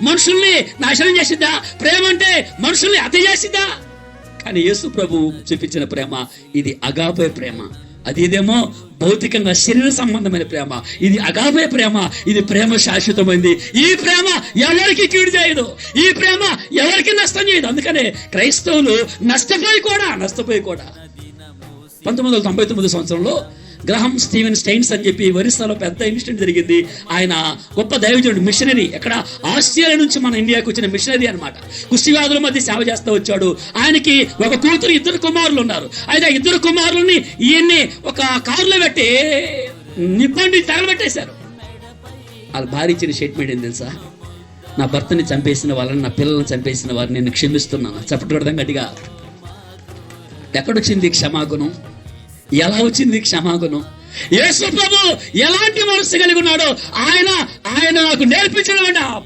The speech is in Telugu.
మనుషుల్ని నాశనం చేసిద్దా? ప్రేమ అంటే మనుషుల్ని హత్య చేసిద్దా? కానీ యేసు ప్రభు చూపించిన ప్రేమ ఇది అగాపే ప్రేమ. అది ఇదేమో భౌతికంగా శరీర సంబంధమైన ప్రేమ. ఇది అగాపే ప్రేమ. ఇది ప్రేమ శాశ్వతమైంది. ఈ ప్రేమ ఎవరికి కీడు చేయదు. ఈ ప్రేమ ఎవరికి నష్టం చేయదు. అందుకనే క్రైస్తవులు నష్టపోయి కూడా 1999 సంవత్సరంలో గ్రహం స్టీవెన్ స్టైన్స్ అని చెప్పి ఒరిస్సాలో పెద్ద ఇన్సిడెంట్ జరిగింది. ఆయన గొప్ప దైవజనుడు, మిషనరీ. ఎక్కడ ఆస్ట్రేలియా నుంచి మన ఇండియాకి వచ్చిన మిషనరీ అనమాట. కుష్టివ్యాధుల మధ్య సేవ చేస్తూ వచ్చాడు. ఆయనకి ఒక కూతురు, 2 కుమారులు ఉన్నారు. అయితే 2 కుమారులని ఈయన్ని ఒక కారులో పెట్టి నిప్పండి తగలబెట్టేశారు. వాళ్ళ భార్య ఇచ్చిన స్టేట్మెంట్ ఏం తెలుసా? నా భర్తని చంపేసిన వాళ్ళని, నా పిల్లల్ని చంపేసిన వారిని నేను క్షమిస్తున్నాను. చెప్పడం గట్టిగా. ఎక్కడొచ్చింది క్షమాగుణం? ఎలా వచ్చింది క్షమాగుణం? యేసు ప్రభు ఎలాంటి మనసు కలిగి ఉన్నాడో ఆయన నాకు నేర్పించడం అంటే